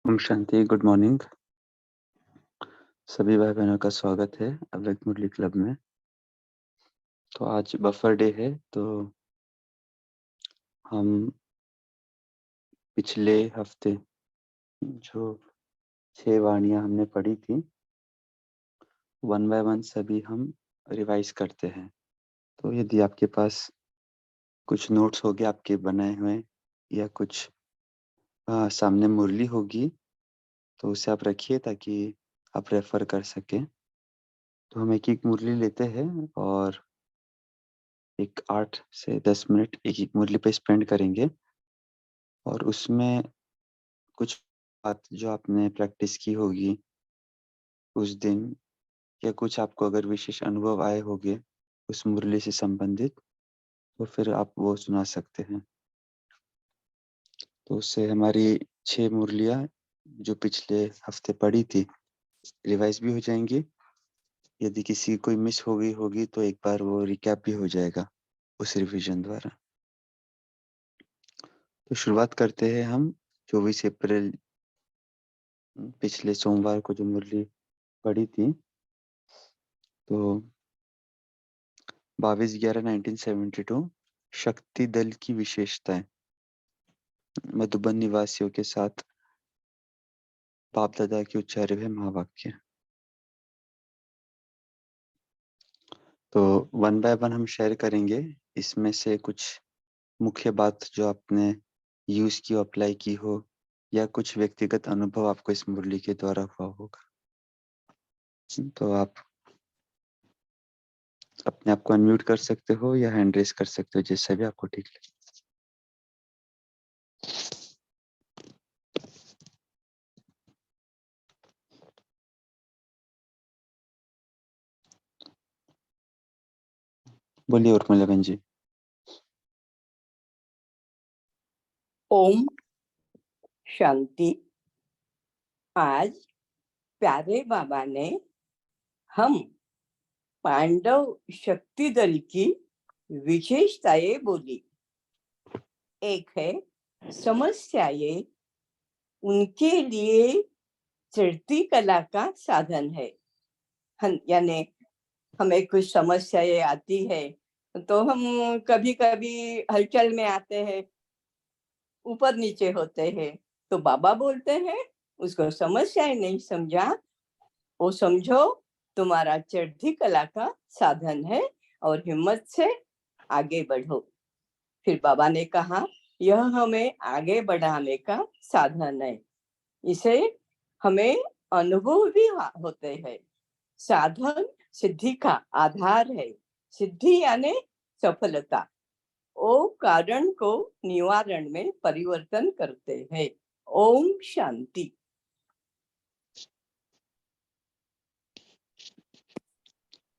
ओम शांति, good morning. सभी भाई बहनों का स्वागत है अव्यक्त मुरली क्लब में। तो आज बफर डे है, तो हम पिछले हफ्ते जो 6 वाणियाँ हमने पढ़ी थी, वन बाय वन सभी हम रिवाइज करते हैं। तो यदि आपके पास कुछ नोट्स होंगे आपके बनाए हुए या कुछ सामने मुरली होगी तो उसे आप रखिए ताकि आप रेफर कर सकें। तो हम एक मुरली लेते हैं और 8 से 10 मिनट एक मुरली पे स्पेंड करेंगे और उसमें कुछ बात जो आपने प्रैक्टिस की होगी उस दिन या कुछ आपको अगर विशेष अनुभव आए होंगे उस मुरली से संबंधित, तो फिर आप वो सुना सकते हैं। तो उससे हमारी 6 मुरलियाँ जो पिछले हफ्ते पढ़ी थी रिवाइज भी हो जाएंगी। यदि किसी कोई मिस हो गई होगी तो एक बार वो रिकैप भी हो जाएगा उस रिवीजन द्वारा। तो शुरुआत करते हैं हम 24 अप्रैल पिछले सोमवार को जो मुरली पढ़ी थी। तो 22/11/1972 शक्ति दल की विशेषताएं, मधुबन निवासियों के साथ बाप दादा के उच्चारे हुए महावाक्य। तो वन बाय वन हम शेयर करेंगे इसमें से कुछ मुख्य बात जो आपने यूज की, अप्लाई की हो या कुछ व्यक्तिगत अनुभव आपको इस मुरली के द्वारा हुआ होगा। तो आप अपने आप को अनम्यूट कर सकते हो या हैंड रेस कर सकते हो, जैसा भी आपको ठीक लगे। बोलिए उर्मिला बहन जी। ओम शांति। आज प्यारे बाबा ने हम पांडव शक्ति दल की विशेषताएं बोली। एक है समस्याएं उनके लिए चढ़ती कला का साधन है। यानी हमें कुछ समस्याएं आती है तो हम कभी कभी हलचल में आते हैं, ऊपर नीचे होते हैं, तो बाबा बोलते हैं उसको समस्याएं नहीं समझा, वो समझो तुम्हारा चढ़ती कला का साधन है और हिम्मत से आगे बढ़ो। फिर बाबा ने कहा यह हमें आगे बढ़ाने का साधन है, इसे हमें अनुभव भी होते हैं। साधन सिद्धि का आधार है। सिद्धि यानी सफलता, वो कारण को निवारण में परिवर्तन करते हैं। ओम शांति।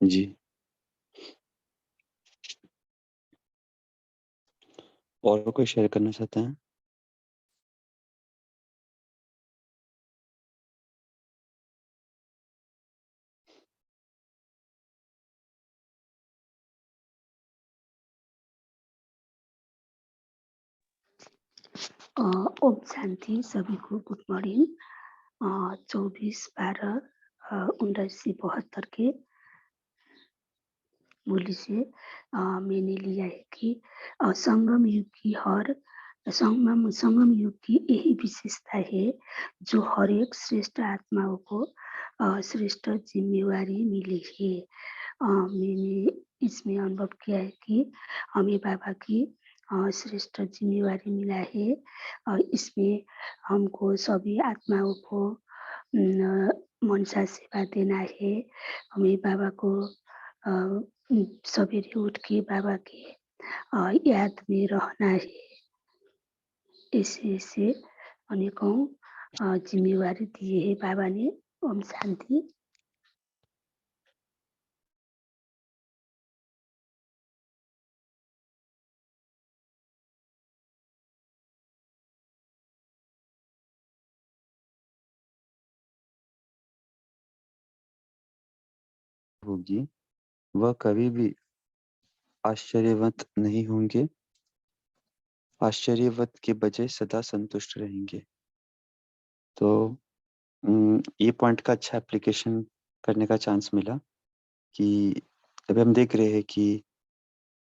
जी, और कोई शेयर करना चाहते हैं? ओम शांति। सभी को गुड मॉर्निंग। 24/12/1972 के मूल्य से मैंने लिया है कि संगम युग की संगम युग की यही विशेषता है जो हर एक श्रेष्ठ आत्माओं को श्रेष्ठ जिम्मेवारी मिली है। मैंने इसमें अनुभव किया है कि हमें बाबा की श्रेष्ठ जिम्मेवारी मिला है। इसमें हमको सभी आत्माओं को मनसा सेवा देना है। हमें बाबा को सवेरे उठ के बाबा के याद में रहना है। ऐसे अनेकों जिम्मेवारी दिए है बाबा ने। ओम शांति। होगी वह कभी भी आश्चर्यवत नहीं होंगे, आश्चर्यवत के बजाय सदा संतुष्ट रहेंगे। तो ये पॉइंट का अच्छा एप्लीकेशन करने का चांस मिला कि अभी हम देख रहे हैं कि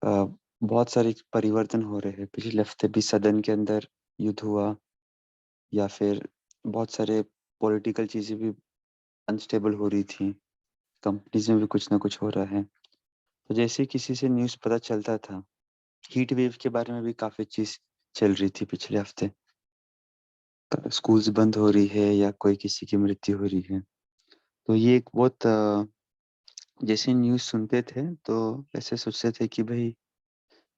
बहुत सारे परिवर्तन हो रहे हैं। पिछले हफ्ते भी सदन के अंदर युद्ध हुआ, या फिर बहुत सारे पॉलिटिकल चीज़ें भी अनस्टेबल हो रही थी। कंपनीज में भी कुछ ना कुछ हो रहा है। तो जैसे ही किसी से न्यूज़ पता चलता था, हीट वेव के बारे में भी काफ़ी चीज़ चल रही थी पिछले हफ्ते। स्कूल्स बंद हो रही है या कोई किसी की मृत्यु हो रही है। तो ये एक बहुत जैसे न्यूज़ सुनते थे तो ऐसे सोचते थे कि भाई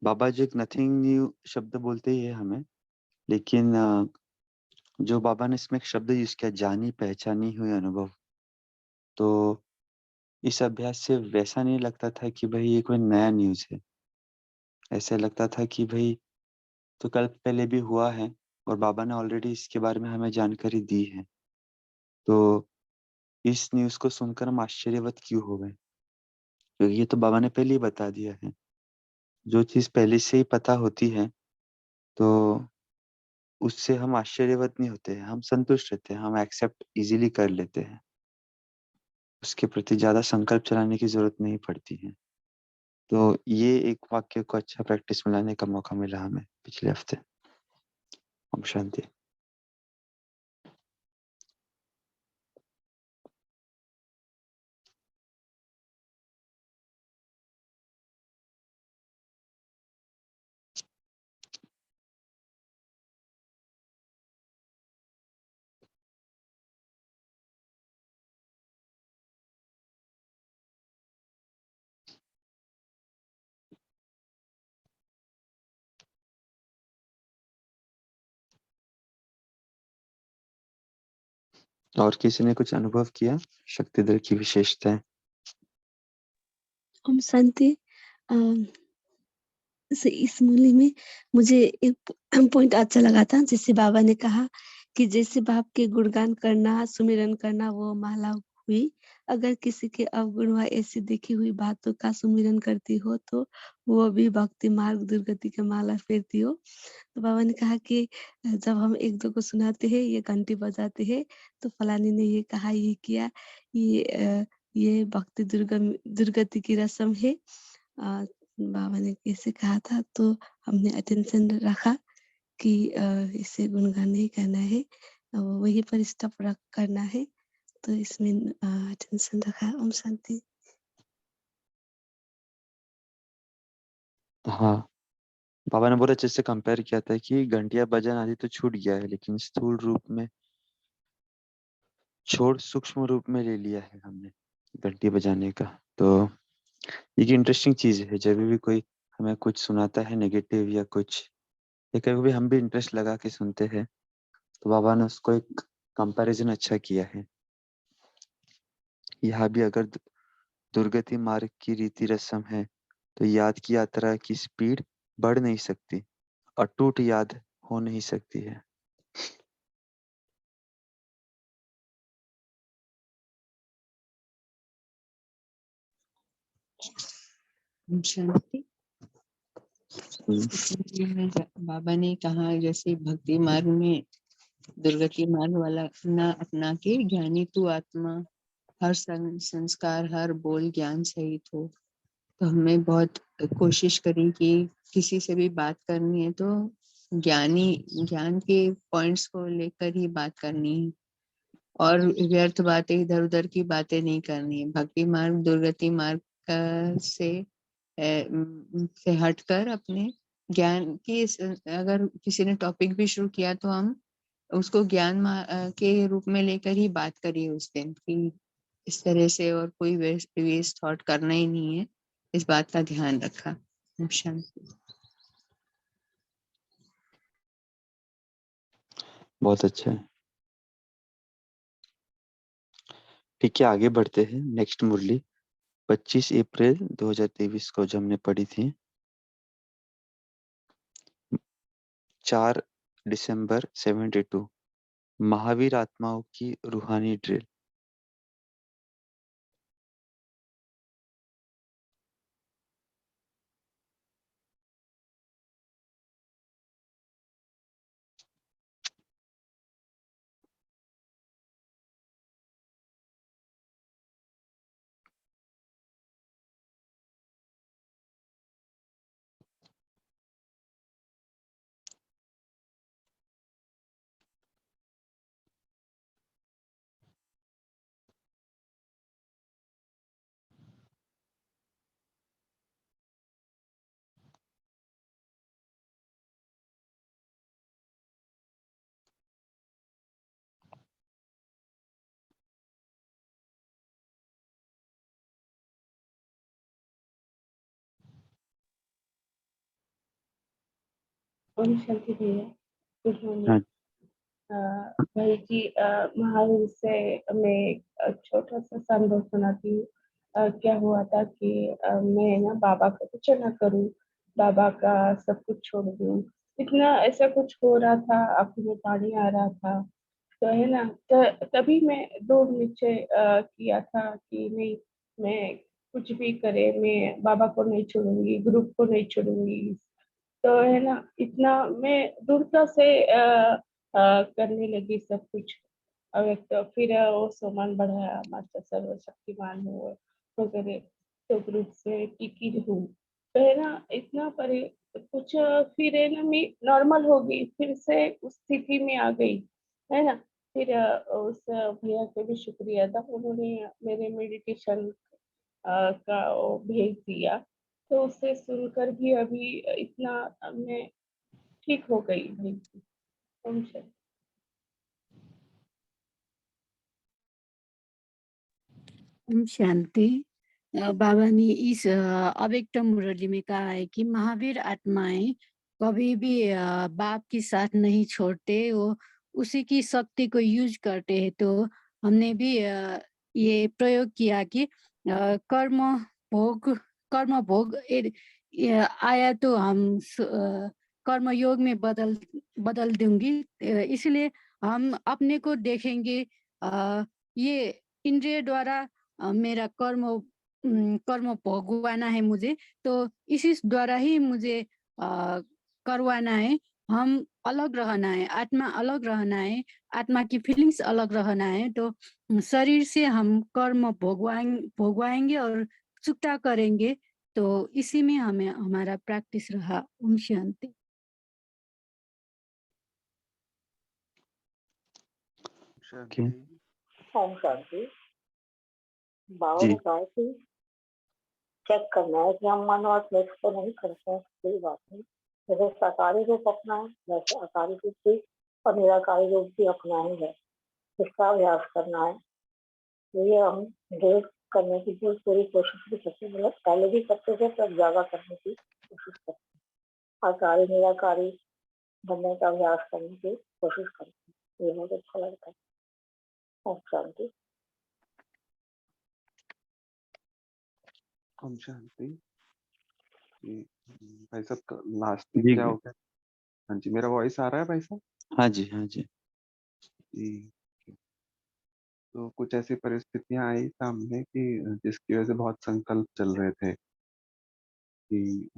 बाबा जी एक नथिंग न्यू शब्द बोलते ही है हमें, लेकिन जो बाबा ने इसमें एक शब्द यूज़ किया, जानी पहचानी हुई अनुभव, तो इस अभ्यास से वैसा नहीं लगता था कि भाई ये कोई नया न्यूज़ है। ऐसा लगता था कि भाई तो कल पहले भी हुआ है और बाबा ने ऑलरेडी इसके बारे में हमें जानकारी दी है। तो इस न्यूज़ को सुनकर हम आश्चर्यवत क्यों हो गए? क्योंकि ये तो बाबा ने पहले ही बता दिया है। जो चीज़ पहले से ही पता होती है, तो उससे हम आश्चर्यवत नहीं होते हैं, हम संतुष्ट रहते हैं, हम एक्सेप्ट ईज़िली कर लेते हैं। उसके प्रति ज़्यादा संकल्प चलाने की ज़रूरत नहीं पड़ती है। तो ये एक वाक्य को अच्छा प्रैक्टिस में लाने का मौका मिला हमें पिछले हफ्ते। ओम शांति। और किसी ने कुछ अनुभव किया शक्तिधर की विशेषताएं? ओम शांति। अम, इस मूली में मुझे एक पॉइंट अच्छा लगा था, जिससे बाबा ने कहा कि जैसे बाप के गुणगान करना, सुमिरन करना वो माला हुई। अगर किसी के अवगुण व ऐसी देखी हुई बातों का सुमिरन करती हो तो वो भी भक्ति मार्ग दुर्गति का माला फेरती हो। तो बाबा ने कहा कि जब हम एक दो को सुनाते हैं, ये घंटी बजाते हैं, तो फलानी ने ये कहा, ये किया, ये भक्ति दुर्गति की रस्म है। बाबा ने कैसे कहा था, तो हमने अटेंशन रखा कि इसे गुणगान नहीं करना है, वही पर स्टॉप रख करना है। तो इसमें अटेंशन रखा। ओम शांति। हाँ, बाबा ने बहुत अच्छे से कंपेयर किया था कि घंटियां बजाना आदि तो छूट गया है, लेकिन स्थूल रूप में छोड़ सूक्ष्म रूप में ले लिया है हमने घंटी बजाने का। तो ये इंटरेस्टिंग चीज है, जब भी कोई हमें कुछ सुनाता है नेगेटिव या कुछ, या कभी भी हम भी इंटरेस्ट लगा के सुनते हैं, तो बाबा ने उसको एक कंपैरिजन अच्छा किया है। यहाँ भी अगर दुर्गति मार्ग की रीति रस्म है, तो याद की यात्रा की स्पीड बढ़ नहीं सकती, अटूट याद हो नहीं सकती है। ओम शांति। हम्म, बाबा ने कहा जैसे भक्ति मार्ग में दुर्गति मार्ग वाला न अपना के ज्ञानी तू आत्मा, हर संस्कार हर बोल ज्ञान सहित हो। तो हमें बहुत कोशिश करी कि किसी से भी बात करनी है तो ज्ञान के पॉइंट्स को लेकर ही बात करनी है, और व्यर्थ बातें इधर उधर की बातें नहीं करनी है। भक्ति मार्ग दुर्गति मार्ग से हटकर अपने ज्ञान की अगर किसी ने टॉपिक भी शुरू किया तो हम उसको के रूप में लेकर ही बात करिए उस दिन कि इस तरह से, और कोई वेस्ट थॉट करना ही नहीं है, इस बात का ध्यान रखा। शांति। बहुत अच्छा है। ठीक है, आगे बढ़ते हैं। नेक्स्ट मुरली 25 अप्रैल 2023 को जो हमने पढ़ी थी, 4 दिसंबर 72, महावीर आत्माओं की रूहानी ड्रिल। ओम शांति भैया, गुड हाँ मॉर्निंग। भाई जी, महावीर से मैं एक छोटा सा अनुभव सुनाती हूँ। क्या हुआ था कि मैं ना बाबा का कुछ ना करूँ, बाबा का सब कुछ छोड़ दूँ, इतना ऐसा कुछ हो रहा था, आंखों में पानी आ रहा था। तो है ना, तभी मैं दो निश्चय किया था कि नहीं, मैं कुछ भी करे, मैं बाबा को नहीं छोड़ूंगी, ग्रुप को नहीं छोड़ूंगी। तो है ना, इतना मैं दृढ़ता से करने लगी सब कुछ। और एक तो फिर वो सोमान बढ़ाया, माता सर्वशक्तिमान हो वगैरह, तो ग्रुप से टिकी रहूं। तो है ना, इतना परे कुछ फिर है ना, मैं नॉर्मल हो गई, फिर से उस स्थिति में आ गई, है ना। फिर उस भैया के भी शुक्रिया था, उन्होंने मेरे मेडिटेशन का वो भेज दिया, तो उसे सुनकर भी अभी इतना मैं ठीक हो गई भाई। ओम शांति। ओम शांति। बाबा ने इस अव्यक्त मुरली में कहा है कि महावीर आत्माएं कभी भी बाप की साथ नहीं छोड़ते, वो उसी की शक्ति को यूज करते हैं। तो हमने भी ये प्रयोग किया कि कर्म भोग ये आया तो हम कर्म योग में बदल दूंगी। इसलिए हम अपने को देखेंगे, ये इंद्रिय द्वारा मेरा कर्म भोगवाना है मुझे, तो इसी द्वारा ही मुझे करवाना है। हम अलग रहना है, आत्मा अलग रहना है, आत्मा की फीलिंग्स अलग रहना है। तो शरीर से हम कर्म भोगवाएंगे और चुकता करेंगे। तो इसी में हमें हमारा प्रैक्टिस रहा। ओम शांति। ओके ओम शांति। बाबा जी ने कहा कि चेक करना है कि हम मन और मिक्स तो नहीं करते हैं, कोई बात नहीं। जैसे साकारी रूप अपना है, वैसे आकारी रूप भी और निराकारी रूप भी अपना ही है, इसका अभ्यास करना है। ये हम देख करने की पूरी कोशिश भी करते हैं, मतलब पहले भी करते थे, पर ज्यादा करने की कोशिश करते हैं। आकारी निराकारी बनने का अभ्यास करने की कोशिश करते हैं, ये बहुत अच्छा लगता है। ओम शांति। ओम शांति। जी, भाई साहब लास्ट में जी क्या हो गया? हाँ जी, मेरा वॉइस आ रहा है भाई साहब? हाँ जी हाँ जी जी। तो कुछ ऐसी परिस्थितियां आई सामने कि जिसकी वजह से बहुत संकल्प चल रहे थे कि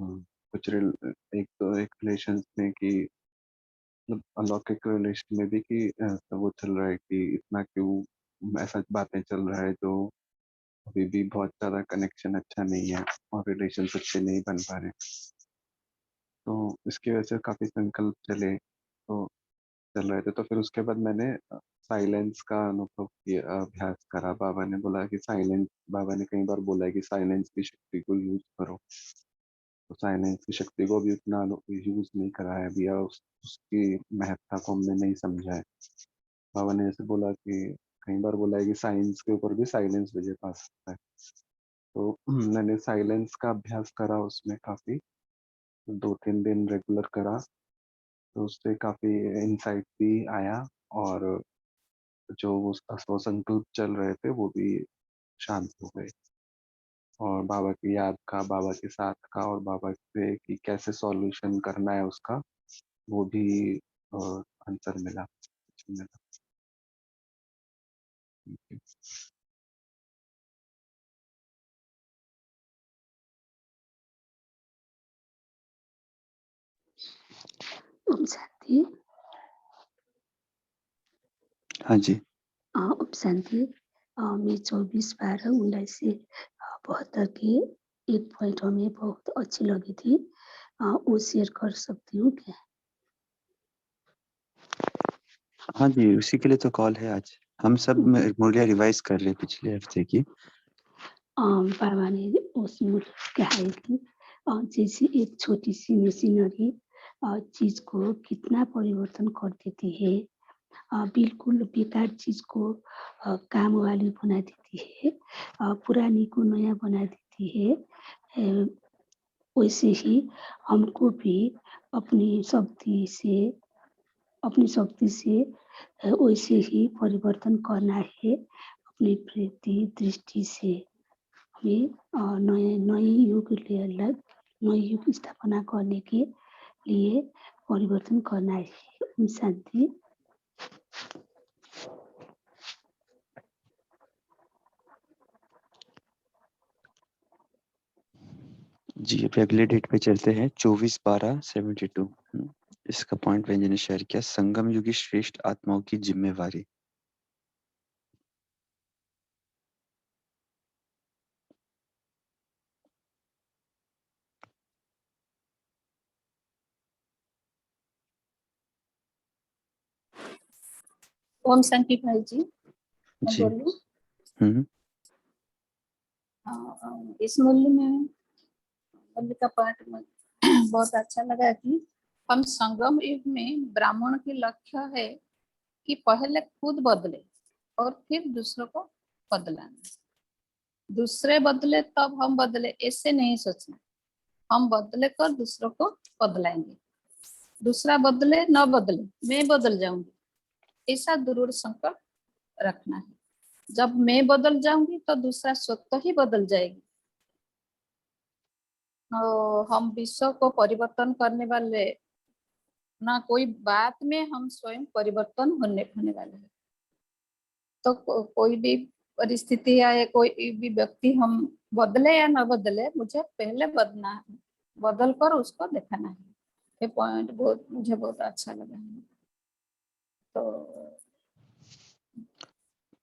एक तो एक रिलेशन में कि मतलब अलौकिक रिलेशन में भी कि तो वो चल रहा है कि इतना क्यों ऐसा बातें चल रहा है जो अभी भी बहुत ज्यादा कनेक्शन अच्छा नहीं है और रिलेशन अच्छे नहीं बन पा रहे। तो इसकी वजह से काफी संकल्प चले तो चल रहे थे। तो फिर उसके बाद मैंने साइलेंस का अनुभव किया, अभ्यास करा। बाबा ने कई बार बोला है कि साइलेंस की शक्ति को यूज करो। तो साइलेंस की शक्ति को भी उतना यूज नहीं करा है अभी, उसकी महत्ता को हमने नहीं समझा है। बाबा ने जैसे बोला कि कई बार बोला है कि साइंस के ऊपर भी साइलेंस विजय पा सकता है। तो मैंने साइलेंस का अभ्यास करा, उसमें काफी 2-3 दिन रेगुलर करा, तो उससे काफी इंसाइट भी आया और जो वो संकल्प चल रहे थे वो भी शांत हो गए। और बाबा की याद का, बाबा के साथ का और बाबा से कि कैसे सॉल्यूशन करना है उसका, वो भी आंसर मिला। ओम शांति। हाँ जी ओम शांति। मैं 24/12/1972 की एक पॉइंट हमें बहुत अच्छी लगी थी, वो शेयर कर सकती हूँ क्या? हाँ जी, उसी के लिए तो कॉल है आज। हम सब मुरलिया रिवाइज कर रहे हैं पिछले हफ्ते की। बाबा ने उसमें कहा है कि जैसे एक छोटी सी मशीनरी चीज को कितना परिवर्तन कर देती है, बिल्कुल बेकार चीज को काम वाली बना देती है, पुरानी को नया बना देती है। वैसे ही हमको भी अपनी शक्ति से वैसे ही परिवर्तन करना है। अपनी प्रीति दृष्टि से हमें नए युग स्थापना करने के लिए परिवर्तन करना है। ओम शांति। जी, अभी अगले डेट पे चलते हैं 24/12/72। इसका पॉइंट व्यंजन ने शेयर किया, संगम युगी श्रेष्ठ आत्माओं की जिम्मेवारी। ओम शांति भाई जी, मैं जी। बोलूं? इस मूल्य का पाठ में बहुत अच्छा लगा कि हम संगम युग में ब्राह्मण की लक्ष्य है कि पहले खुद बदले और फिर दूसरों को बदलाना। दूसरे बदले तब हम बदले, ऐसे नहीं सोचना। हम बदले कर दूसरों को बदलाएंगे। दूसरा बदले न बदले, मैं बदल जाऊंगी, ऐसा दृढ़ संकल्प रखना है। जब मैं बदल जाऊंगी तो दूसरा स्वतः ही बदल जाएगी। हम विश्व को परिवर्तन करने वाले ना, कोई बात में हम स्वयं परिवर्तन होने वाले हैं। तो कोई भी परिस्थिति या कोई भी व्यक्ति हम बदले या न बदले, मुझे पहले बदल कर उसको दिखाना है। ये पॉइंट मुझे बहुत अच्छा लगा है। तो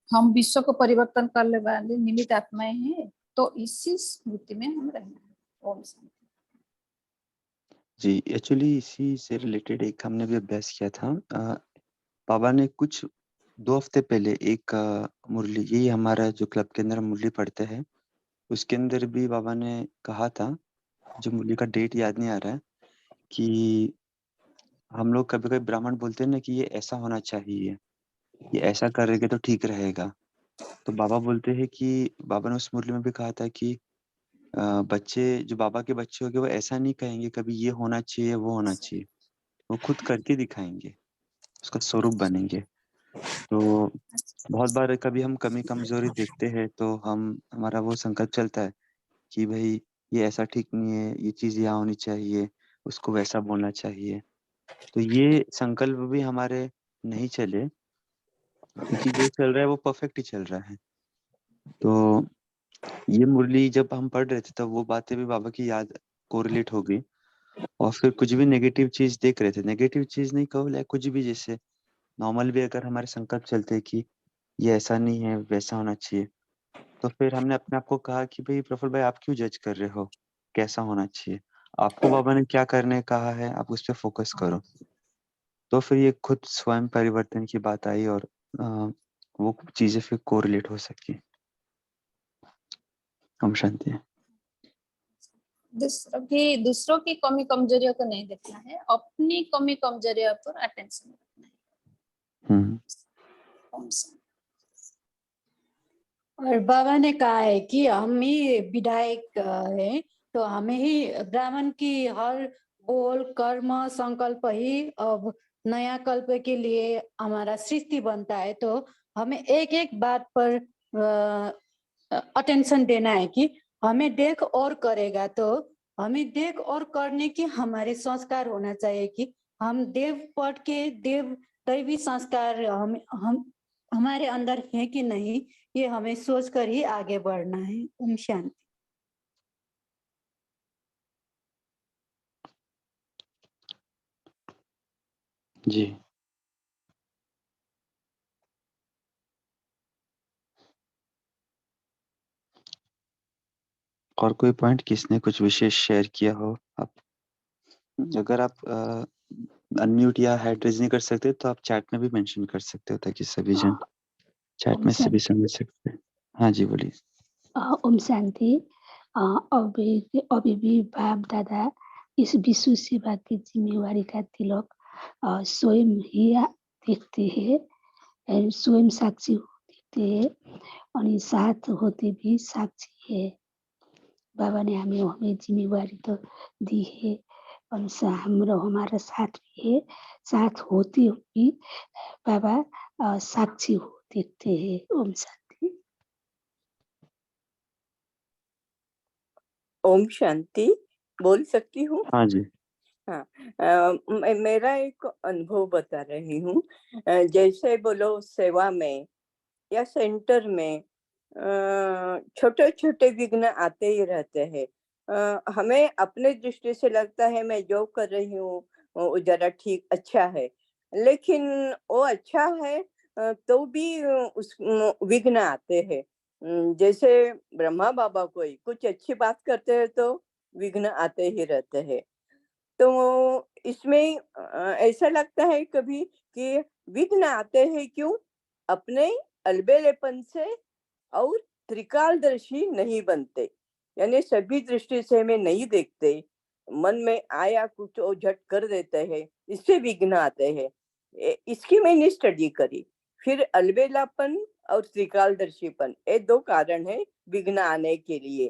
हम विश्व को परिवर्तन करने वाले निमित्त आत्माएं हैं, तो इसी स्मृति में हम रहना है। ओम शांति। जी, एक्चुअली इसी से रिलेटेड एक हमने भी अभ्यास किया था। बाबा ने कुछ 2 हफ्ते पहले एक मुरली, यही हमारा जो क्लब के अंदर हम मुरली पढ़ते हैं, उसके अंदर भी बाबा ने कहा था, जो मुरली का डेट याद नहीं आ रहा है, कि हम लोग कभी-कभी ब्राह्मण बोलते हैं ना कि ये ऐसा होना चाहिए, ये ऐसा करेंगे तो ठीक रहेगा। तो बाबा बोलते हैं कि बाबा ने उस मुरली में भी कहा था कि बच्चे जो बाबा के बच्चे होंगे वो ऐसा नहीं कहेंगे कभी ये होना चाहिए, वो होना चाहिए। वो खुद करके दिखाएँगे, उसका स्वरूप बनेंगे। तो बहुत बार कभी हम कमी-कमज़ोरी देखते हैं तो हमारा वो संकल्प चलता है कि भई ये ऐसा ठीक नहीं है, ये चीज़ यहाँ होनी चाहिए, उसको वैसा बोलना चाहिए। तो ये संकल्प भी हमारे नहीं चले, क्योंकि जो चल रहा है वो परफेक्ट ही चल रहा है। तो ये मुरली जब हम पढ़ रहे थे तब वो बातें भी बाबा की याद कोरिलेट हो गई, और फिर कुछ भी नेगेटिव चीज़ देख रहे थे, नेगेटिव चीज़ नहीं कहो, लाइक कुछ भी, जैसे नॉर्मल भी अगर हमारे संकल्प चलते हैं कि ये ऐसा नहीं है, वैसा होना चाहिए, तो फिर हमने अपने आप को कहा कि भई प्रफुल्ल भाई आप क्यों जज कर रहे हो? कैसा होना चाहिए? आपको बाबा ने क्या करने कहा है, आप उस पे फ़ोकस करो। तो फिर ये खुद स्वयं परिवर्तन की बात आई और अ, वो चीज़ें फिर कोरिलेट हो सकी। ओम शांति। दूसरों की कमी कमजोरियों को नहीं देखना है, अपनी कमी कमजोरियों पर अटेंशन रखना है। ओम शांति। और बाबा ने कहा है कि हम ही विधायक है, तो हमें ही ब्राह्मण की हर बोल कर्म संकल्प ही अब नया कल्प के लिए हमारा सृष्टि बनता है। तो हमें एक एक बात पर अटेंशन देना है कि हमें देख और करेगा, तो हमें देख और करने की हमारे संस्कार होना चाहिए कि हम देव पढ़ के दैवी संस्कार हम हमारे अंदर है कि नहीं, ये हमें सोच कर ही आगे बढ़ना है। ओम शांति। जी। और कोई पॉइंट किसने कुछ विशेष शेयर किया हो? आप अगर आप अनम्यूट या हैंड रेज़ नहीं कर सकते तो आप चैट में भी मेंशन कर सकते हो, ताकि सभी जन चैट ओम में से भी शांति। समझ सकते हैं। हाँ जी, बोलिए। ओम शांति। अभी भी बाप दादा इस विश्व सेवा की जिम्मेवारी का तिलक स्वयं ही देखते हैं, स्वयं साक्षी देखते हैं और साथ होते भी साक्षी है। बाबा ने हमें जिम्मेवारी तो दी है और हमारा साथ भी है, साथ होते हुए बाबा साक्षी हो देखते हैं। ओम शांति। ओम शांति। बोल सकती हूँ? हाँ जी। हाँ, मेरा एक अनुभव बता रही हूँ। जैसे बोलो सेवा में या सेंटर में छोटे छोटे विघ्न आते ही रहते हैं। हमें अपने दृष्टि से लगता है मैं जो कर रही हूँ वो जरा ठीक अच्छा है, लेकिन वो अच्छा है तो भी उस विघ्न आते हैं। जैसे ब्रह्मा बाबा कोई कुछ अच्छी बात करते हैं तो विघ्न आते ही रहते हैं। तो इसमें ऐसा लगता है कभी कि विघ्न आते हैं क्यों? अपने अलबेलेपन से और त्रिकालदर्शी नहीं बनते, यानी सभी दृष्टि से हमें नहीं देखते। मन में आया कुछ और झट कर देते हैं, इससे विघ्न आते हैं। इसकी मैंने स्टडी करी। फिर अलबेलापन और त्रिकालदर्शीपन, ये दो कारण है विघ्न आने के लिए।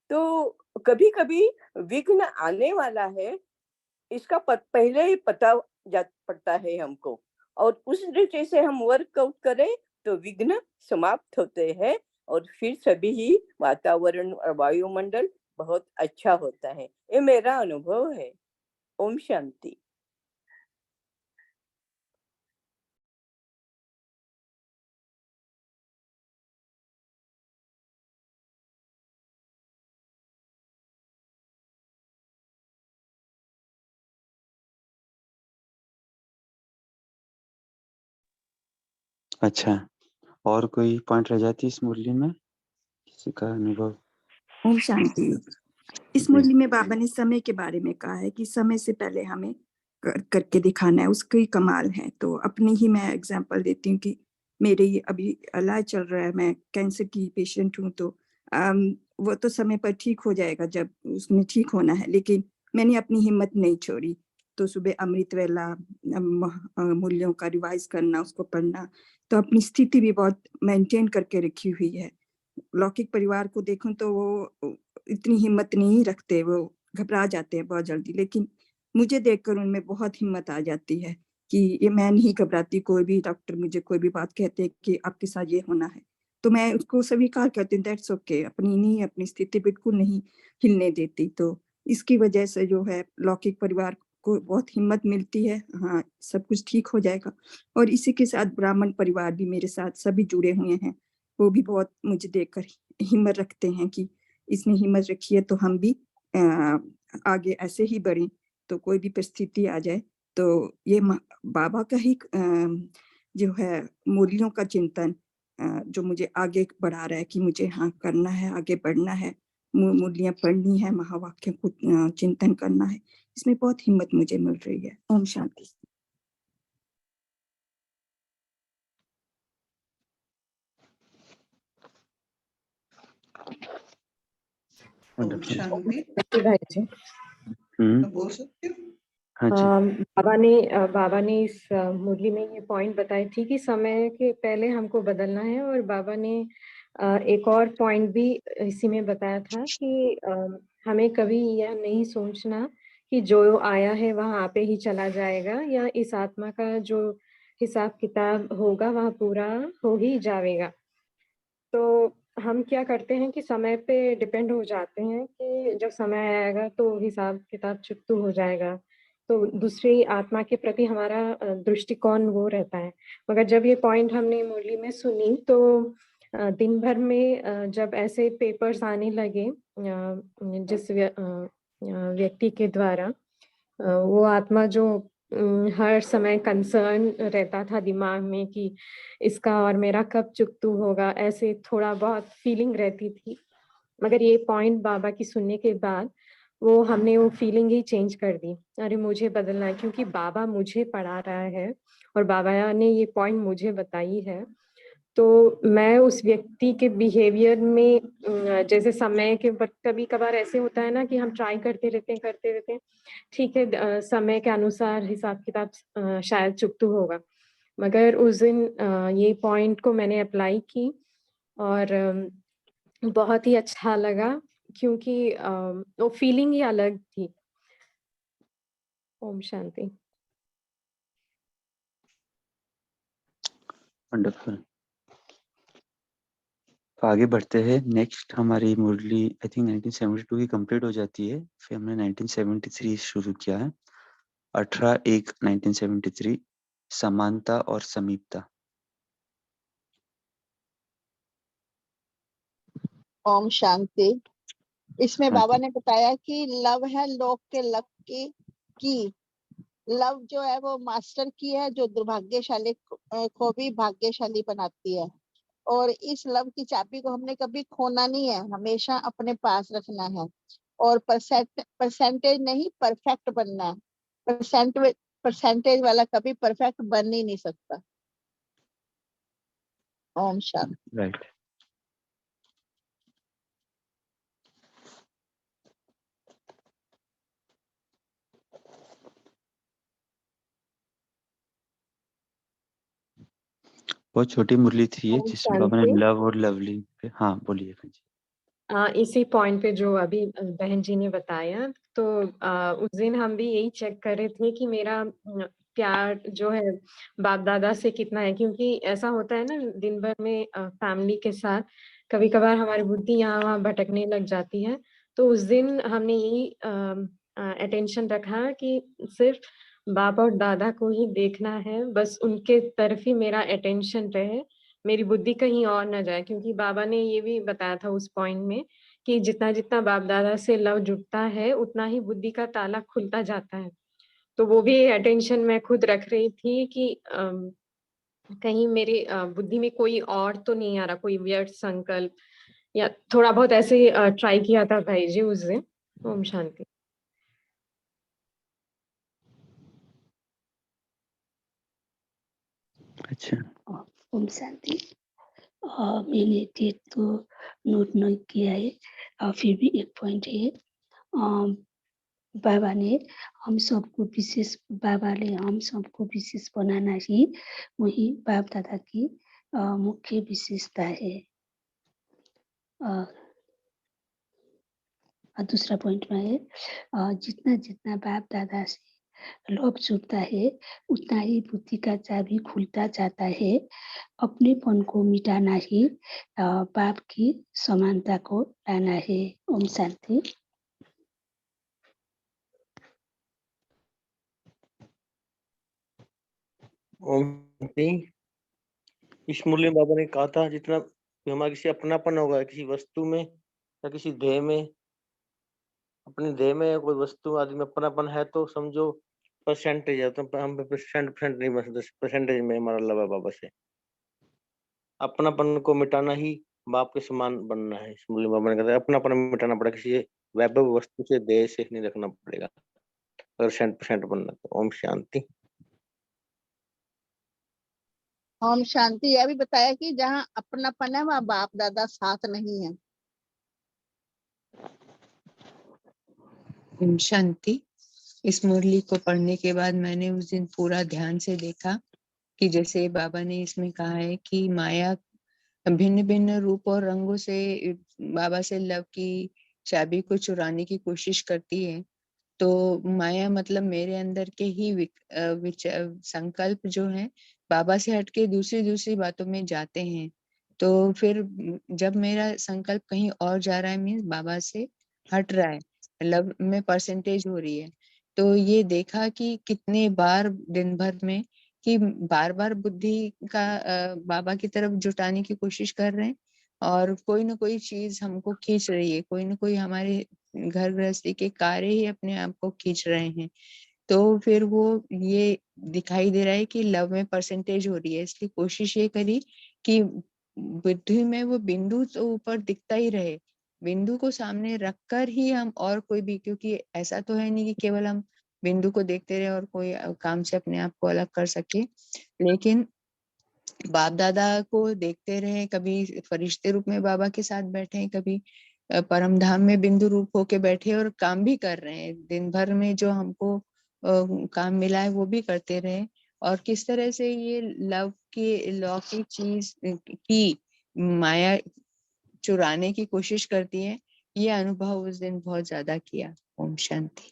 तो कभी कभी विघ्न आने वाला है, इसका पहले ही पता पड़ता है हमको, और उस दृष्टि से हम वर्कआउट करें तो विघ्न समाप्त होते हैं और फिर सभी ही वातावरण और वायुमंडल बहुत अच्छा होता है। ये मेरा अनुभव है। ओम शांति। अच्छा, और कोई पॉइंट रह जाती इस मुरली में? किसी का अनुभव? ओम शांति। इस मुरली में बाबा ने समय के बारे में कहा है कि समय से पहले हमें करके दिखाना है, उसका ही कमाल है। तो अपनी ही मैं एग्जांपल देती हूँ कि मेरे ये अभी इलाज चल रहा है, मैं कैंसर की पेशेंट हूँ। तो वो तो समय पर ठीक हो जाएगा जब उसमें ठीक होना है, लेकिन मैंने अपनी हिम्मत नहीं छोड़ी। तो सुबह अमृत वेला मूल्यों का रिवाइज करना, उसको पढ़ना, तो अपनी स्थिति भी बहुत मेंटेन करके रखी हुई है। लौकिक परिवार को देखूं तो वो इतनी हिम्मत नहीं रखते, वो घबरा जाते हैं बहुत जल्दी, लेकिन मुझे देखकर उनमें बहुत हिम्मत आ जाती है कि ये मैं नहीं घबराती। कोई भी डॉक्टर मुझे कोई भी बात कहते हैं कि आपके साथ ये होना है, तो मैं उसको स्वीकार करती हूँ, दैट्स ओके। अपनी नहीं, अपनी स्थिति बिल्कुल नहीं हिलने देती। तो इसकी वजह से जो है लौकिक परिवार को बहुत हिम्मत मिलती है। हाँ, सब कुछ ठीक हो जाएगा। और इसी के साथ ब्राह्मण परिवार भी मेरे साथ सभी जुड़े हुए हैं, वो भी बहुत मुझे देखकर हिम्मत रखते हैं कि इसने हिम्मत रखी है तो हम भी आगे ऐसे ही बढ़ें। तो कोई भी परिस्थिति आ जाए तो ये बाबा का ही जो है मूल्यों का चिंतन जो मुझे आगे बढ़ा रहा है कि मुझे हाँ करना है, आगे बढ़ना है, मूल्यें पढ़नी है, महावाक्य को चिंतन करना है। इसमें बहुत हिम्मत मुझे मिल रही है। ओम शांति। भाई जी, बोल सकते हो? हाँ जी। बाबा ने इस मुरली में ये पॉइंट बताई थी कि समय के पहले हमको बदलना है, और बाबा ने एक और पॉइंट भी इसी में बताया था कि हमें कभी यह नहीं सोचना कि जो आया है वह आपे ही चला जाएगा, या इस आत्मा का जो हिसाब किताब होगा वह पूरा हो ही जाएगा। तो हम क्या करते हैं कि समय पे डिपेंड हो जाते हैं कि जब समय आएगा तो हिसाब किताब चुकतू हो जाएगा, तो दूसरी आत्मा के प्रति हमारा दृष्टिकोण वो रहता है। मगर जब ये पॉइंट हमने मुरली में सुनी तो दिन भर में जब ऐसे पेपर्स आने लगे जिस व्यक्ति के द्वारा, वो आत्मा जो हर समय कंसर्न रहता था दिमाग में कि इसका और मेरा कब चुकतू होगा, ऐसे थोड़ा बहुत फीलिंग रहती थी। मगर ये पॉइंट बाबा की सुनने के बाद वो हमने वो फीलिंग ही चेंज कर दी। अरे मुझे बदलना है, क्योंकि बाबा मुझे पढ़ा रहा है और बाबा ने ये पॉइंट मुझे बताई है। तो मैं उस व्यक्ति के बिहेवियर में जैसे समय के कभी कभार ऐसे होता है ना कि हम ट्राई करते रहते हैं, ठीक है समय के अनुसार हिसाब किताब शायद चुकतू होगा। मगर उस दिन ये पॉइंट को मैंने अप्लाई की और बहुत ही अच्छा लगा क्योंकि वो फीलिंग ही अलग थी। ओम शांति। वंडरफुल। तो आगे बढ़ते हैं। नेक्स्ट हमारी मुरली आई थिंक 1972 की कंप्लीट हो जाती है, फिर हमने 1973 शुरू किया है। 18/1/1973 समानता और समीपता। ओम शांति। इसमें हाँ बाबा जी। ने बताया कि लव है लोक के लक की लव जो है वो मास्टर की है, जो दुर्भाग्यशाली को भी भाग्यशाली बनाती है। और इस लव की चाबी को हमने कभी खोना नहीं है, हमेशा अपने पास रखना है। और परसेंटेज नहीं, परफेक्ट बनना है। परसेंटेज वाला कभी परफेक्ट बन ही नहीं सकता। ओम शांति। राइट। बहुत छोटी मुरली थी ये, ओम जिसमें बाबा ने शांति। लव और लवली पे, हाँ बोलिए बहन जी। इसी पॉइंट पे जो अभी बहन जी ने बताया, तो उस दिन हम भी यही चेक कर रहे थे कि मेरा प्यार जो है बाप दादा से कितना है, क्योंकि ऐसा होता है ना दिन भर में फैमिली के साथ कभी कभार हमारी बुद्धि यहाँ वहाँ भटकने लग जाती है। तो उस दिन हमने यही अटेंशन रखा कि सिर्फ बाप और दादा को ही देखना है, बस उनके तरफ ही मेरा अटेंशन रहे, मेरी बुद्धि कहीं और न जाए। क्योंकि बाबा ने ये भी बताया था उस पॉइंट में कि जितना जितना बाप दादा से लव जुड़ता है उतना ही बुद्धि का ताला खुलता जाता है। तो वो भी अटेंशन मैं खुद रख रही थी कि कहीं मेरे बुद्धि में कोई और तो नहीं आ रहा, कोई व्यर्थ संकल्प, या थोड़ा बहुत ऐसे ट्राई किया था भाई जी उस दिन। ओम शांति। अच्छा। ओम शांति। मैंने डेट तो नोट नहीं किया है, फिर भी एक पॉइंट है। बाबा ने हम सबको विशेष बनाना ही वही बाप दादा की मुख्य विशेषता है। दूसरा पॉइंट में है जितना जितना बाप दादा से लव जुड़ता है उतना ही बुद्धि का चाबी खुलता जाता है। अपनेपन को मिटाना ही बाप की समानता को लाना है। ओम शांति। ओम शांति। इस मुरली में बाबा ने कहा था जितना हमारा किसी अपनापन होगा किसी वस्तु में या किसी ध्येय में, अपने ध्येय में कोई वस्तु आदि में अपनापन है तो समझो परसेंटेज है, तो हम परसेंट नहीं बन सकते, परसेंटेज में हमारा लव है बाबा से। अपनापन को मिटाना ही बाप के समान बनना है। इस मुरली में बाबा ने कहा था अपनापन मिटाना पड़ेगा, किसी वैभव वस्तु से ध्येय से नहीं रखना पड़ेगा अगर 100% बनना तो। ओम शांति। ओम शांति। यह भी बताया कि जहाँ अपनापन है वहाँ बाप दादा साथ नहीं है। ओम शांति। इस मुरली को पढ़ने के बाद मैंने उस दिन पूरा ध्यान से देखा कि जैसे बाबा ने इसमें कहा है कि माया भिन्न भिन्न रूप और रंगों से बाबा से लव की चाबी को चुराने की कोशिश करती है। तो माया मतलब मेरे अंदर के ही संकल्प जो है बाबा से हटके दूसरी दूसरी बातों में जाते हैं। तो फिर जब मेरा संकल्प कहीं और जा रहा है मीन्स बाबा से हट रहा है, लव में परसेंटेज हो रही है। तो ये देखा कि कितने बार दिन भर में कि बार बार बुद्धि का बाबा की तरफ जुटाने की कोशिश कर रहे हैं और कोई ना कोई चीज हमको खींच रही है, कोई ना कोई हमारे घर गृहस्थी के कार्य ही अपने आप को खींच रहे हैं। तो फिर वो ये दिखाई दे रहा है कि लव में परसेंटेज हो रही है, इसलिए कोशिश ये करी कि बुद्धि में वो बिंदु तो ऊपर दिखता ही रहे, बिंदु को सामने रखकर ही हम और कोई भी, क्योंकि ऐसा तो है नहीं कि केवल हम बिंदु को देखते रहे और कोई काम से अपने आप को अलग कर सके, लेकिन बाप दादा को देखते रहे, कभी फरिश्ते रूप में बाबा के साथ बैठे, कभी परम धाम में बिंदु रूप होके बैठे और काम भी कर रहे हैं। दिन भर में जो हमको काम मिला है वो भी करते रहे। और किस तरह से ये लव की लॉ की चीज की माया चुराने की कोशिश करती है ये अनुभव उस दिन बहुत ज्यादा किया। ओम शांति।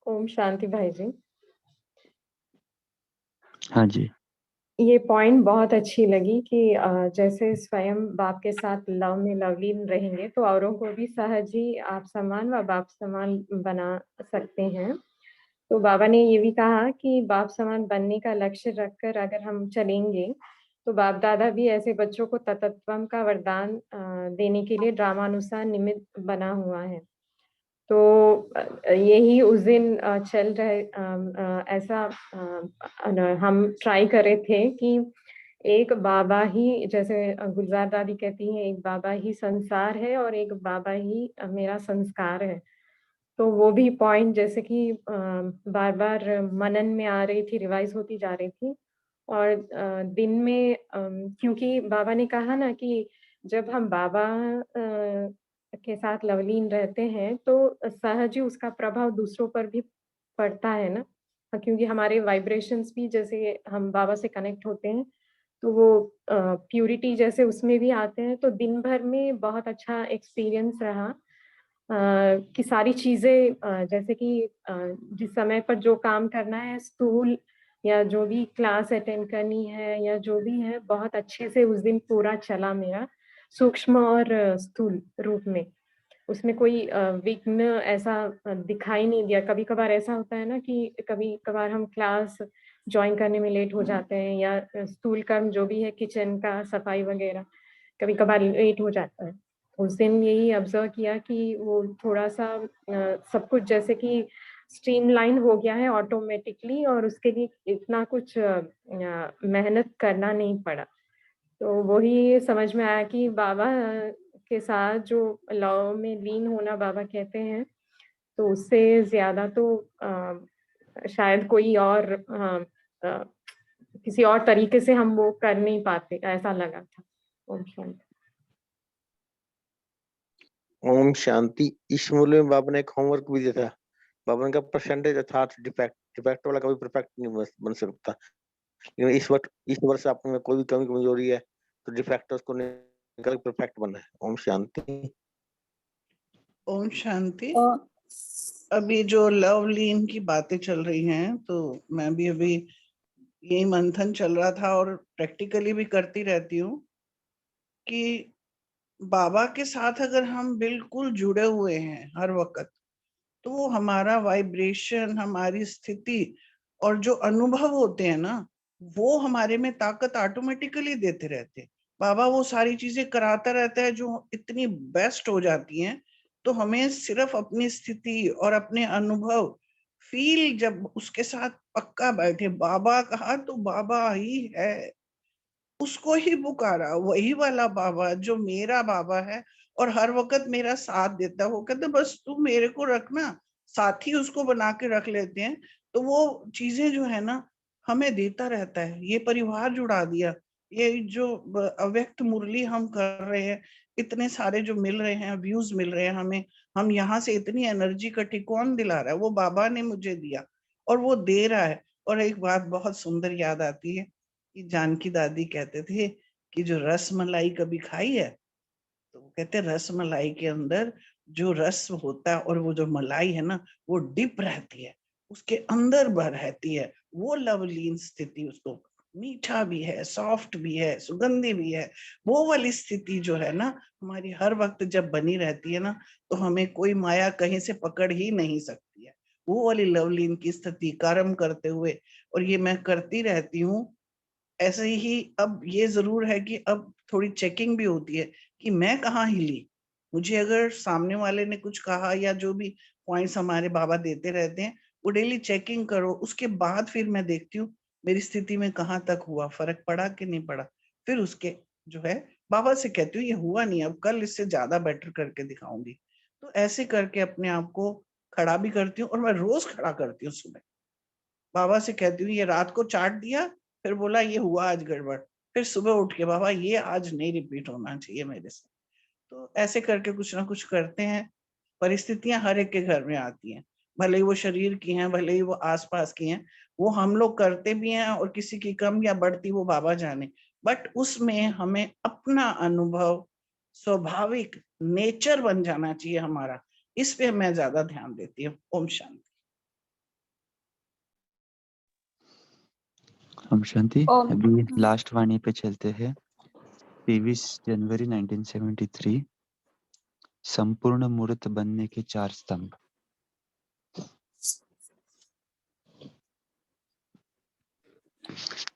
ओम शांति भाई जी। हाँ जी। ये पॉइंट बहुत अच्छी लगी कि जैसे स्वयं बाप के साथ लव में लवलीन रहेंगे तो औरों को भी सहज ही आप समान व बाप समान बना सकते हैं। तो बाबा ने ये भी कहा कि बाप समान बनने का लक्ष्य रखकर अगर हम चलेंगे तो बाप दादा भी ऐसे बच्चों को तत्वम का वरदान देने के लिए ड्रामानुसार निमित्त बना हुआ है। तो यही उस दिन चल रहे ऐसा हम ट्राई कर रहे थे कि एक बाबा ही, जैसे गुलजार दादी कहती हैं, एक बाबा ही संसार है और एक बाबा ही मेरा संस्कार है। तो वो भी पॉइंट जैसे कि बार बार मनन में आ रही थी, रिवाइज होती जा रही थी। और दिन में क्योंकि बाबा ने कहा ना कि जब हम बाबा के साथ लवलीन रहते हैं तो सहज ही उसका प्रभाव दूसरों पर भी पड़ता है ना, क्योंकि हमारे वाइब्रेशंस भी जैसे हम बाबा से कनेक्ट होते हैं तो वो प्यूरिटी जैसे उसमें भी आते हैं। तो दिन भर में बहुत अच्छा एक्सपीरियंस रहा कि सारी चीजें जैसे कि जिस समय पर जो काम करना है, स्थूल या जो भी क्लास अटेंड करनी है या जो भी है, बहुत अच्छे से उस दिन पूरा चला मेरा, सूक्ष्म और स्थूल रूप में। उसमें कोई विघ्न ऐसा दिखाई नहीं दिया। कभी कभार ऐसा होता है ना कि कभी कभार हम क्लास ज्वाइन करने में लेट हो जाते हैं या स्थूल कर्म जो भी है, किचन का सफाई वगैरह, कभी कभार लेट हो जाता है। उस दिन यही ऑब्जर्व किया कि वो थोड़ा सा सब कुछ जैसे कि स्ट्रीमलाइन हो गया है ऑटोमेटिकली और उसके लिए इतना कुछ मेहनत करना नहीं पड़ा। तो वही समझ में आया कि बाबा के साथ जो लव में लीन होना बाबा कहते हैं, तो उससे ज्यादा तो शायद कोई और किसी और तरीके से हम वो कर नहीं पाते, ऐसा लगा था। ओम शांति। ओम शांति। इस मूल्य में बाबा ने एक होमवर्क भी दिया था। बाबा ने कहा परसेंटेज अर्थात डिफेक्ट वाला कभी परफेक्ट नहीं बन सकता। लेकिन इस वर्ष आप में कोई भी कमी कमजोरी है तो डिफेक्ट उसको निकाल परफेक्ट बनना है। ओम शांति। ओम शांति। अभी जो लव लीन की बातें चल रही हैं तो मैं भी अभी यही मंथन चल रहा था और प्रैक्टिकली भी करती रहती हूँ कि बाबा के साथ अगर हम बिल्कुल जुड़े हुए हैं हर वक्त, तो वो हमारा वाइब्रेशन, हमारी स्थिति और जो अनुभव होते हैं ना, वो हमारे में ताकत ऑटोमेटिकली देते रहते हैं। बाबा वो सारी चीजें कराता रहता है जो इतनी बेस्ट हो जाती हैं। तो हमें सिर्फ अपनी स्थिति और अपने अनुभव फील, जब उसके साथ पक्का बैठे, बाबा कहा तो बाबा ही है, उसको ही पुकारा, वही वाला बाबा जो मेरा बाबा है और हर वक्त मेरा साथ देता है। वो कहते बस तू मेरे को रखना, साथी उसको बना के रख लेते हैं। तो वो चीजें जो है ना हमें देता रहता है। ये परिवार जुड़ा दिया, ये जो अव्यक्त मुरली हम कर रहे हैं, इतने सारे जो मिल रहे हैं, व्यूज मिल रहे हैं हमें, हम यहाँ से इतनी एनर्जी इकट्ठी कौन दिला रहा है? वो बाबा ने मुझे दिया और वो दे रहा है। और एक बात बहुत सुंदर याद आती है कि जानकी दादी कहते थे कि जो रस मलाई कभी खाई है, तो वो कहते रस मलाई के अंदर जो रस होता है और वो जो मलाई है ना, वो डिप रहती है, उसके अंदर भर रहती है। वो लवलीन स्थिति, उसको मीठा भी है, सॉफ्ट भी है, सुगंधी भी है। वो वाली स्थिति जो है ना हमारी हर वक्त जब बनी रहती है ना, तो हमें कोई माया कहीं से पकड़ ही नहीं सकती है। वो वाली लवलीन की स्थिति कर्म करते हुए, और ये मैं करती रहती हूँ ऐसे ही। अब ये जरूर है कि अब थोड़ी चेकिंग भी होती है कि मैं कहाँ हिली। मुझे अगर सामने वाले ने कुछ कहा या जो भी पॉइंट्स हमारे बाबा देते रहते हैं, वो डेली चेकिंग करो। उसके बाद फिर मैं देखती हूँ मेरी स्थिति में कहाँ तक हुआ, फर्क पड़ा कि नहीं पड़ा। फिर उसके जो है बाबा से कहती हूँ ये हुआ नहीं, अब कल इससे ज्यादा बेटर करके दिखाऊंगी। तो ऐसे करके अपने आप को खड़ा भी करती हूँ और मैं रोज खड़ा करती हूँ। सुबह बाबा से कहती हूँ ये रात को चाट दिया, फिर बोला ये हुआ आज गड़बड़, फिर सुबह उठ के बाबा ये आज नहीं रिपीट होना चाहिए मेरे से। तो ऐसे करके कुछ ना कुछ करते हैं। परिस्थितियां हर एक के घर में आती हैं। भले ही वो शरीर की हैं, भले ही वो आसपास की हैं, वो हम लोग करते भी हैं और किसी की कम या बढ़ती वो बाबा जाने, बट उसमें हमें अपना अनुभव स्वाभाविक नेचर बन जाना चाहिए हमारा। इस पे मैं ज्यादा ध्यान देती हूँ। ओम शांति। ओम शांति। ओम अभी लास्ट वाणी पे चलते हैं। 23 जनवरी 1973। संपूर्ण मूर्त बनने के 4 स्तंभ।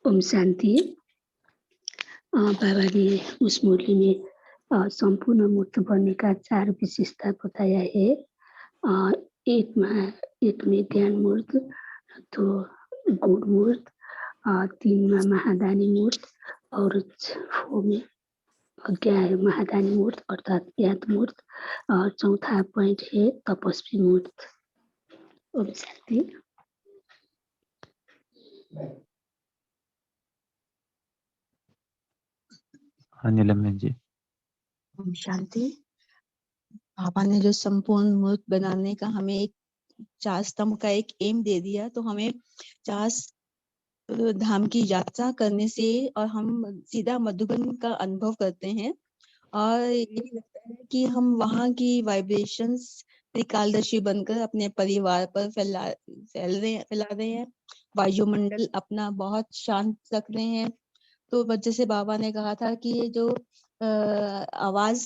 ओम शांति। बाबा ने उस मुरली में संपूर्ण मूर्त बनने का 4 विशेषता बताया है। एक में ज्ञान मूर्त, तो गुण मूर्त, 3 में महादानी मूर्त और 4 में महादानी मूर्त अर्थात ज्ञात मूर्त, और चौथा पॉइंट है तपस्वी मूर्त। ओम शांति। नीलम जी। ओम शांति। बाबा ने जो संपूर्ण मूर्त बनाने का हमें एक 4 स्तंभ का एक एम दे दिया, तो हमें 4 धाम की यात्रा करने से और हम सीधा मधुबन का अनुभव करते हैं, और ये लगता है कि हम वहाँ की वाइब्रेशंस त्रिकालदर्शी बनकर अपने परिवार पर फैला रहे हैं। वायुमंडल अपना बहुत शांत रख रहे हैं। तो जैसे बाबा ने कहा था कि ये जो आवाज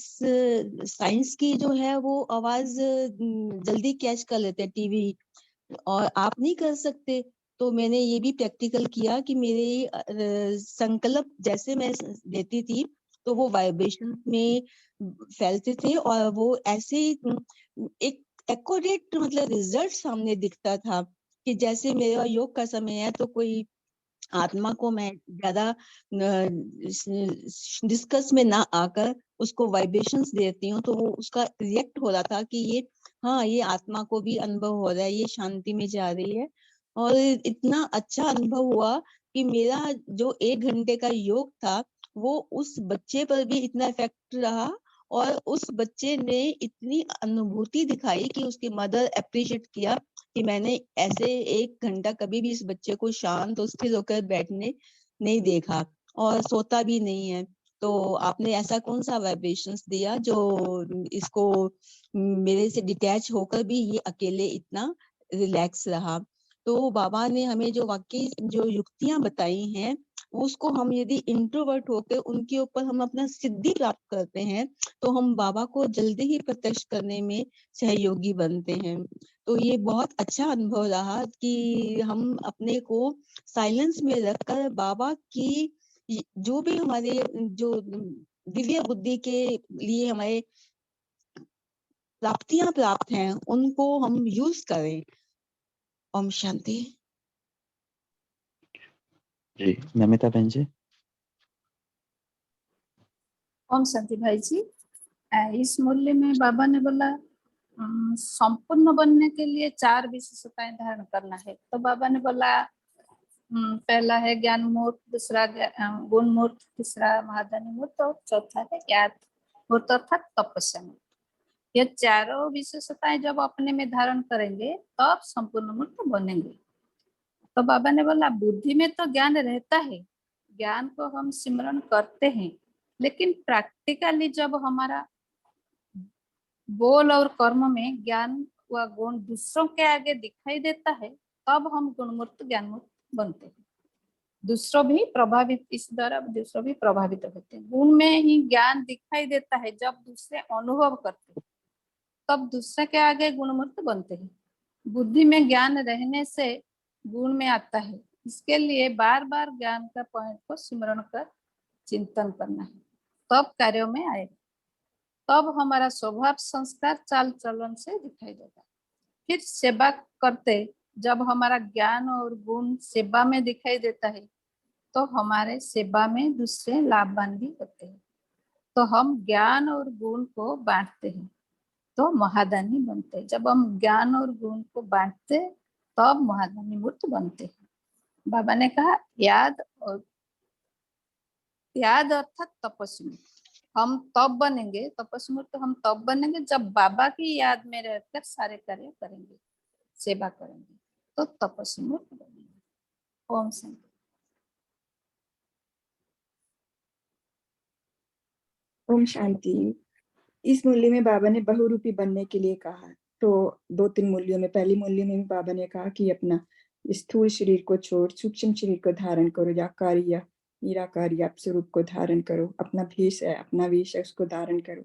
साइंस की जो है वो आवाज जल्दी कैच कर लेते हैं टीवी, और आप नहीं कर सकते। तो मैंने ये भी प्रैक्टिकल किया कि मेरे संकल्प जैसे मैं देती थी तो वो वाइब्रेशन में फैलते थे, और वो ऐसे एक एक्यूरेट मतलब रिजल्ट सामने दिखता था कि जैसे मेरा योग का समय है तो कोई आत्मा को मैं ज्यादा डिस्कस में ना आकर उसको वाइब्रेशंस देती हूँ, तो वो उसका रिएक्ट हो रहा था कि ये हाँ ये आत्मा को भी अनुभव हो रहा है, ये शांति में जा रही है। और इतना अच्छा अनुभव हुआ कि मेरा जो 1 घंटे का योग था वो उस बच्चे पर भी इतना इफेक्ट रहा, और उस बच्चे ने इतनी अनुभूति दिखाई कि उसकी मदर अप्रिशिएट किया कि मैंने ऐसे 1 घंटा कभी भी इस बच्चे को शांत और स्थिर होकर बैठने नहीं देखा, और सोता भी नहीं है। तो आपने ऐसा कौन सा वाइब्रेशंस दिया जो इसको मेरे से डिटैच होकर भी ये अकेले इतना रिलैक्स रहा। तो बाबा ने हमें जो वाकई जो युक्तियां बताई हैं उसको हम यदि इंट्रोवर्ट होकर उनके ऊपर हम अपना सिद्धि प्राप्त करते हैं तो हम बाबा को जल्दी ही प्रत्यक्ष करने में सहयोगी बनते हैं। तो ये बहुत अच्छा अनुभव रहा कि हम अपने को साइलेंस में रखकर बाबा की जो भी हमारे जो दिव्य बुद्धि के लिए हमारे प्राप्तियां प्राप्त हैं उनको हम यूज करें। ओम शांति। जी नमिता बहन जी। ओम शांति भाई जी। इस मूल्य में बाबा ने बोला संपूर्ण बनने के लिए 4 विशेषताएं धारण करना है। तो बाबा ने बोला पहला है ज्ञान मूर्त, दूसरा गुण मूर्त, तीसरा महादानी मूर्त और चौथा है ज्ञात मूर्त अर्थात तपस्या मूर्त। ये चारों विशेषताएं जब अपने में धारण करेंगे तब संपूर्ण मूर्त बनेंगे। तो बाबा ने बोला बुद्धि में तो ज्ञान रहता है, ज्ञान को हम सिमरन करते हैं, लेकिन प्रैक्टिकली जब हमारा बोल और कर्म में ज्ञान व गुण दूसरों के आगे दिखाई देता है तब हम गुणमूर्त ज्ञानमूर्त बनते हैं। दूसरों भी प्रभावित, इस द्वारा दूसरों भी प्रभावित होते हैं। गुण में ही ज्ञान दिखाई देता है, जब दूसरे अनुभव करते हैं तब दूसरे के आगे गुणमूर्त बनते हैं। बुद्धि में ज्ञान रहने से गुण में आता है, इसके लिए बार बार ज्ञान का पॉइंट को स्मरण कर चिंतन करना है, तब कार्यों में आएगा। तब हमारा स्वभाव संस्कार चाल चलन से दिखाई देगा। फिर सेवा करते जब हमारा ज्ञान और गुण सेवा में दिखाई देता है तो हमारे सेवा में दूसरे लाभवान भी होते हैं। तो हम ज्ञान और गुण को बांटते हैं तो महादानी बनते हैं। जब हम ज्ञान और गुण को बांटते तब महादानी मूर्त बनते हैं। बाबा ने कहा याद अर्थात तपस्वी। हम तब बनेंगे तपस्वी मूर्त, हम तब बनेंगे जब बाबा की याद में रहकर सारे कार्य करेंगे। सेवा करेंगे तो तपस्वी में बनेंगे। ओम शांति। ओम शांति। इस मूल्य में बाबा ने बहुरूपी बनने के लिए कहा। तो 2-3 मूल्यों में, पहली मूल्य में भी बाबा ने कहा कि अपना स्थूल शरीर को छोड़ सूक्ष्म शरीर को धारण करो, आकारी या निराकारी आप स्वरूप को धारण करो, अपना भेष है, अपना वेश है, उसको धारण करो।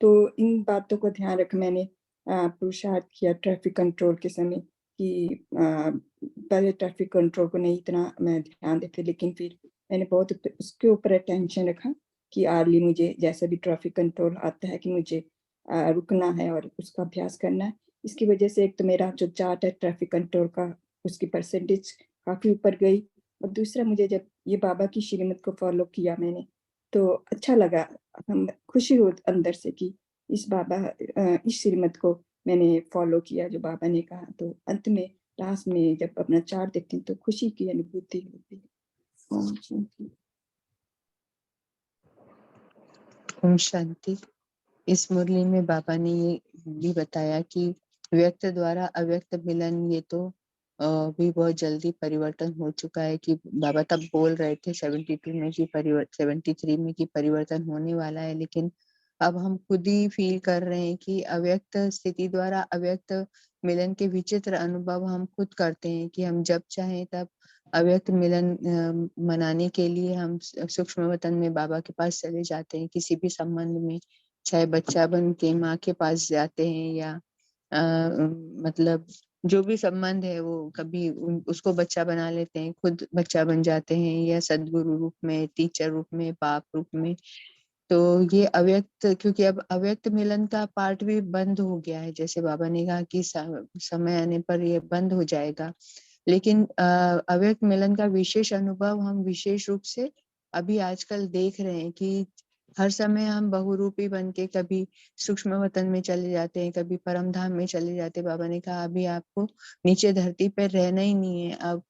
तो इन बातों को ध्यान रख मैंने पुरुषार्थ किया ट्रैफिक कंट्रोल के समय कि पहले ट्रैफिक कंट्रोल को नहीं इतना मैं ध्यान देती, लेकिन फिर मैंने बहुत उसके ऊपर अटेंशन रखा कि आर्ली मुझे जैसा भी ट्रैफिक कंट्रोल आता है कि मुझे रुकना है और उसका अभ्यास करना है। इसकी वजह से एक तो मेरा जो चार्ट है ट्रैफिक कंट्रोल का, उसकी परसेंटेज काफ़ी ऊपर गई, और दूसरा मुझे जब ये बाबा की श्रीमत को फॉलो किया मैंने, तो अच्छा लगा, खुशी हो अंदर से कि इस श्रीमत को मैंने फॉलो किया जो बाबा ने कहा। तो अंत में लास्ट में जब अपना चार्ट देखती हूँ तो खुशी की अनुभूति होती है। ओम शांति। ओम शांति। इस मुरली में बाबा ने ये भी बताया कि व्यक्त द्वारा अव्यक्त मिलन ये तो भी बहुत जल्दी परिवर्तन हो चुका है, कि बाबा तब बोल रहे थे 72 में कि 73 में कि परिवर्तन होने वाला है, लेकिन अब हम खुद ही फील कर रहे हैं कि अव्यक्त स्थिति द्वारा अव्यक्त मिलन के विचित्र अनुभव हम खुद करते हैं, कि हम जब चाहें तब अव्यक्त मिलन मनाने के लिए हम सूक्ष्म वतन में बाबा के पास चले जाते हैं, किसी भी संबंध में, चाहे बच्चा बन के माँ के पास जाते हैं या मतलब जो भी संबंध है वो कभी उसको बच्चा बना लेते हैं, खुद बच्चा बन जाते हैं, या सदगुरु रूप में, टीचर रूप में, बाप रूप में। तो ये अव्यक्त, क्योंकि अब अव्यक्त मिलन का पार्ट भी बंद हो गया है, जैसे बाबा ने कहा कि समय आने पर ये बंद हो जाएगा, लेकिन अव्यक्त मिलन का विशेष अनुभव हम विशेष रूप से अभी आजकल देख रहे हैं कि हर समय हम बहुरूपी बन के कभी सूक्ष्म वतन में चले जाते हैं, कभी परम धाम में चले जाते हैं। बाबा ने कहा अभी आपको नीचे धरती पर रहना ही नहीं है, अब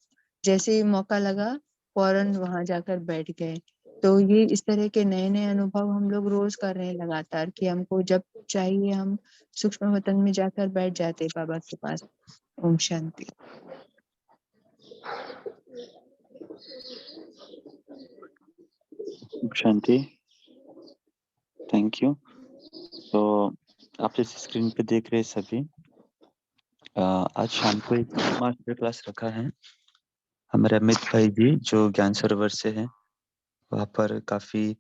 जैसे ही मौका लगा फौरन वहां जाकर बैठ गए। तो ये इस तरह के नए नए अनुभव हम लोग रोज कर रहे हैं लगातार, कि हमको जब चाहिए हम सूक्ष्म वतन में जाकर बैठ जाते हैं बाबा के पास। ओम शांति। शांति। Thank you. तो आप इस स्क्रीन पे देख रहे सभी, आज शाम को एक मास्टर क्लास रखा है हमारे अमित भाई जी जो ज्ञान सरोवर से हैं, वहाँ पर काफ़ी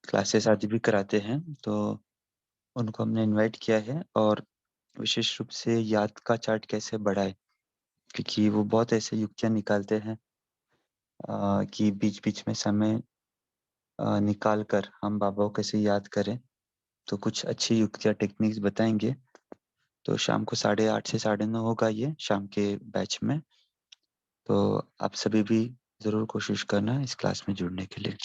क्लासेस आदि भी कराते हैं, तो उनको हमने इनवाइट किया है, और विशेष रूप से याद का चार्ट कैसे बढ़ाए, क्योंकि वो बहुत ऐसे युक्तियाँ निकालते हैं कि बीच-बीच में समय निकाल कर हम बाबा को कैसे याद करें, तो कुछ अच्छी युक्तियाँ टेक्निक्स बताएंगे। तो शाम को 8:30 से 9:30 होगा ये शाम के बैच में, तो आप सभी भी ज़रूर कोशिश करना इस क्लास में जुड़ने के लिए।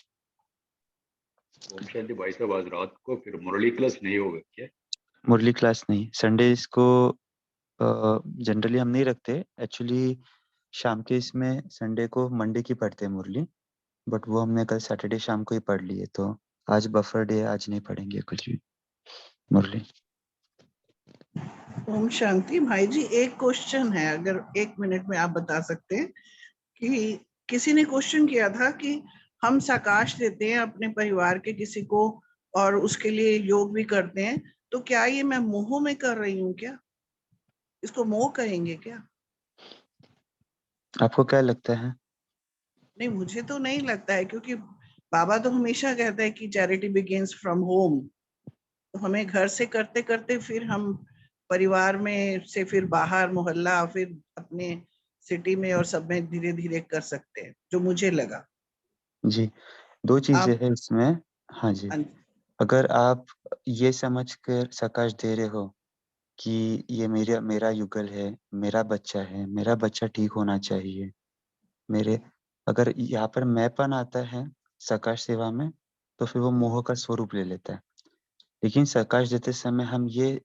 ओम शांति भाई साहब, आज रात को फिर मुरली क्लास नहीं होगा क्या? मुरली क्लास नहीं, संडेज को जनरली हम नहीं रखते, एक्चुअली शाम के इसमें संडे को मंडे की पढ़ते हैं मुरली, बट वो हमने कल सैटरडे शाम को ही पढ़ ली है, तो आज बफर डे, आज नहीं पढ़ेंगे कुछ भी मुरली। ओम शांति। भाई जी एक क्वेश्चन है, अगर 1 मिनट में आप बता सकते हैं, कि किसी ने क्वेश्चन किया था कि हम साकाश देते हैं अपने परिवार के किसी को और उसके लिए योग भी करते हैं, तो क्या ये मैं मोह में कर रही हूँ क्या? इसको मोह कहेंगे क्या? आपको क्या लगता है? नहीं, मुझे तो नहीं लगता है, क्योंकि बाबा तो हमेशा कहता है कि चैरिटी बिगिंस फ्रॉम होम। तो हमें घर से करते करते फिर हम परिवार में से फिर बाहर मोहल्ला, फिर अपने सिटी में और सब में धीरे धीरे कर सकते हैं, जो मुझे लगा। जी, 2 चीज़ें आप हैं इसमें। हाँ जी, अगर आप ये समझकर साकाश दे रहे हो कि ये मेरा युगल है, मेरा बच्चा ठीक होना चाहिए, अगर यहाँ पर मैंपन आता है साकाश सेवा में, तो फिर वो मोह का स्वरूप ले लेता है। लेकिन साकाश देते समय हम ये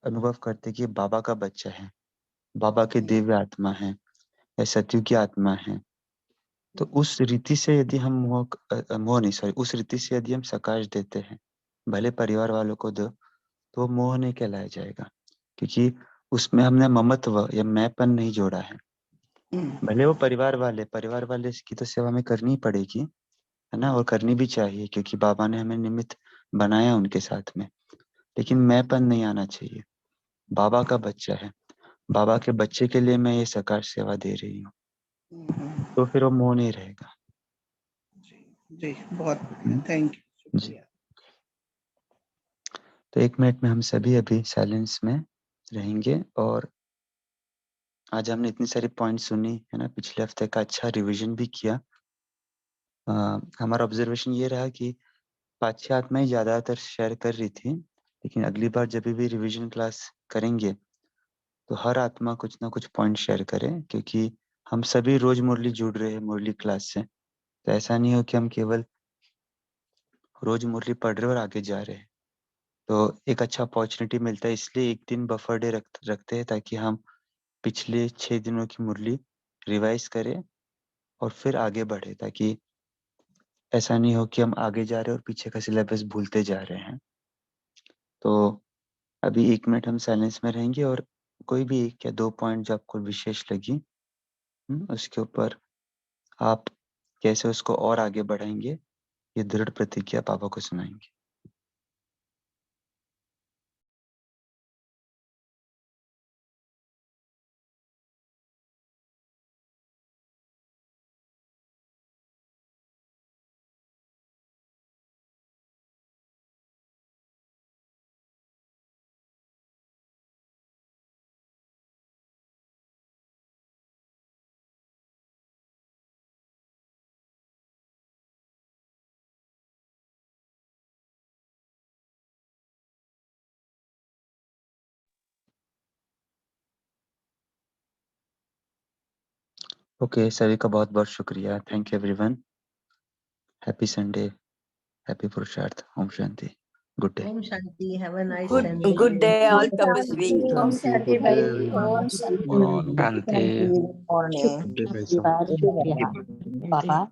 अनुभव करते हैं कि बाबा का बच्चा है, बाबा के दिव्य आत्मा है या सतयुग की आत्मा है, तो उस रीति से यदि हम उस रीति से यदि हम साकाश देते हैं, भले परिवार वालों को दो, तो मोह नहीं कहलाया जाएगा, क्योंकि उसमें हमने ममत्व या मैंपन नहीं जोड़ा है। भले वो परिवार वाले की तो सेवा हमें करनी ही पड़ेगी, है ना, और करनी भी चाहिए क्योंकि बाबा ने हमें निमित्त बनाया उनके साथ में, लेकिन मैंपन नहीं आना चाहिए। बाबा का बच्चा है, बाबा के बच्चे के लिए मैं ये साकार सेवा दे रही हूँ, तो फिर वो मोह नहीं रहेगा। जी बहुत थैंक यू, शुक्रिया। तो 1 मिनट में हम सभी अभी साइलेंस में रहेंगे। और आज हमने इतनी सारी पॉइंट सुनी, है ना, पिछले हफ्ते का अच्छा रिवीजन भी किया। हमारा ऑब्जर्वेशन ये रहा कि पाश्चात्य आत्माएं ज्यादातर शेयर कर रही थी, लेकिन अगली बार जब भी रिवीजन क्लास करेंगे तो हर आत्मा कुछ ना कुछ पॉइंट शेयर करे, क्योंकि हम सभी रोज मुरली जुड़ रहे हैं मुरली क्लास से। तो ऐसा नहीं हो कि हम केवल रोज मुरली पढ़ रहे और आगे जा रहे हैं। तो एक अच्छा अपॉर्चुनिटी मिलता है, इसलिए एक दिन बफर डे रखते हैं ताकि हम पिछले 6 दिनों की मुरली रिवाइज करें और फिर आगे बढ़े, ताकि ऐसा नहीं हो कि हम आगे जा रहे हैं और पीछे का सिलेबस भूलते जा रहे हैं। तो अभी 1 मिनट हम साइलेंस में रहेंगे और कोई भी 1 या 2 पॉइंट जो आपको विशेष लगी, उसके ऊपर आप कैसे उसको और आगे बढ़ाएंगे, ये दृढ़ प्रतिज्ञा बाबा को सुनाएंगे। ओके, सभी का बहुत बहुत शुक्रिया। Thank you everyone. Happy Sunday, happy पुरुषार्थ। ओम शांति। Good day. ओम शांति। Have a nice Good Sunday. good day all ओम Tapasvi. शांति भाई। ओम शांति। शांति। मॉर्निंग। शुभ शुभ शुभ रात्रि। बाबा।